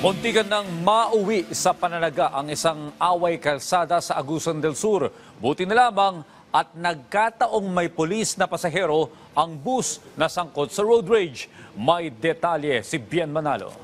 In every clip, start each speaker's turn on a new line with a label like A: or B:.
A: Muntikan ng mauwi sa pananaga ang isang away kalsada sa Agusan del Sur. Buti na lamang at nagkataong may pulis na pasahero ang bus na sangkot sa road rage. May detalye si Bien Manalo.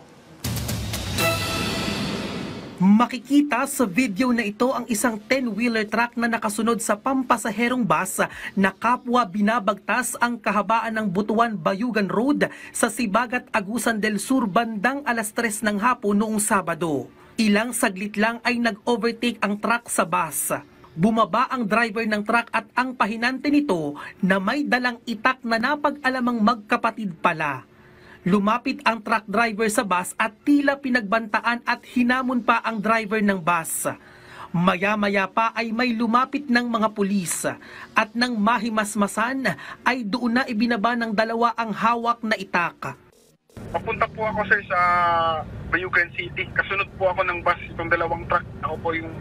B: Makikita sa video na ito ang isang 10-wheeler truck na nakasunod sa pampasaherong bus na kapwa binabagtas ang kahabaan ng Butuan-Bayugan Road sa Sibagat, Agusan del Sur bandang alas 3 ng hapon noong Sabado. Ilang saglit lang ay nag-overtake ang truck sa bus. Bumaba ang driver ng truck at ang pahinante nito na may dalang itak na napag-alamang magkapatid pala. Lumapit ang truck driver sa bus at tila pinagbantaan at hinamon pa ang driver ng bus. Maya-maya pa ay may lumapit ng mga pulis at nang mahimasmasan ay doon na ibinaba ng dalawa ang hawak na itak.
C: Papunta po ako sir sa Bayugan City. Kasunod po ako ng bus, itong dalawang truck. Ako po yung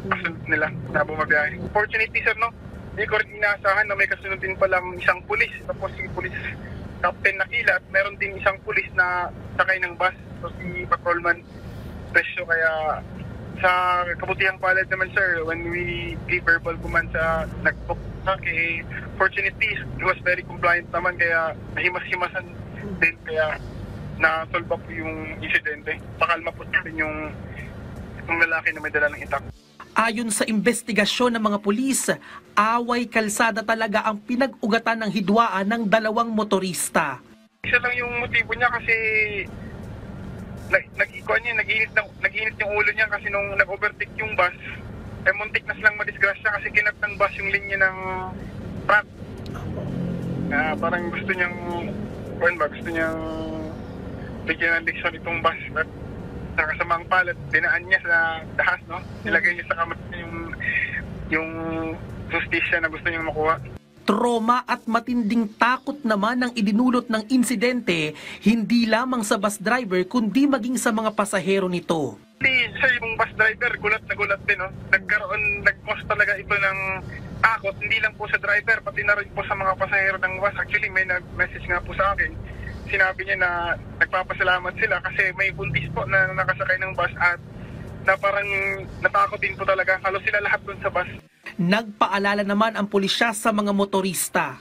C: kasunod nila na bumabiyahe. Fortunately sir, no? Hindi ko rin inaasahan na may kasunod din palang isang pulis. Tapos yung pulis Captain Nakila at meron din isang pulis na sakay ng bus. So si Patrolman Presyo. Kaya sa kabutihang palad naman sir, when we gave verbal command sa nag-book kay fortunately, he was very compliant naman. Kaya nahimas-himasan din. Kaya na-solve po yung insidente. Pakalma po din yung lalaki na may dala ng itak.
B: Ayon sa investigasyon ng mga pulis, away kalsada talaga ang pinag-ugatan ng hidwaan ng dalawang motorista.
C: Isa lang yung motibo niya kasi nag-init yung ulo niya kasi nung nag-overtake yung bus, muntik na silang madisgrasya kasi kinat ng bus yung linya ng truck. Parang gusto niyang bigyan ng leksyon itong bus. Sa kasamang palad, dinaan niya sa dahas, no? Nilagay niya sa kamay yung justisya na gusto niyang makuha.
B: Trauma at matinding takot naman ang idinulot ng insidente, hindi lamang sa bus driver kundi maging sa mga pasahero nito.
C: Hindi siya yung bus driver, gulat na gulat din, no? Nag-cause talaga ito ng takot, hindi lang po sa driver, pati na rin po sa mga pasahero ng bus. Actually, may nag-message nga po sa akin. Sinabi niya na nagpapasalamat sila kasi may buntis po na nakasakay ng bus at na parang natakot din po talaga. Halos sila lahat dun sa bus.
B: Nagpaalala naman ang pulisya sa mga motorista.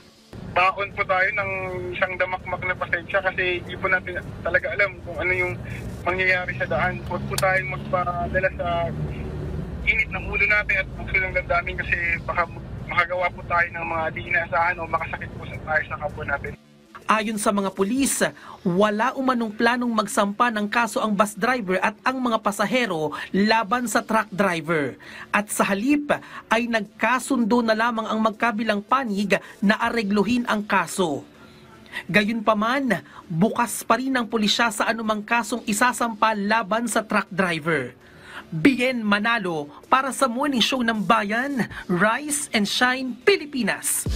C: Baon po tayo ng isang damakmak na pasensya kasi hindi po natin talaga alam kung ano yung mangyayari sa daan. Huwag po tayong magpadala sa init ng ulo natin at bukso ng damdamin kasi baka makagawa po tayo ng mga di inaasahan o makasakit po tayo sa kapwa natin.
B: Ayon sa mga pulis, wala umanong planong magsampa ng kaso ang bus driver at ang mga pasahero laban sa truck driver. At sa halip ay nagkasundo na lamang ang magkabilang panig na aregluhin ang kaso. Gayunpaman, bukas pa rin ang pulisya sa anumang kasong isasampa laban sa truck driver. Bien Manalo para sa Morning Show ng Bayan, Rise and Shine, Pilipinas.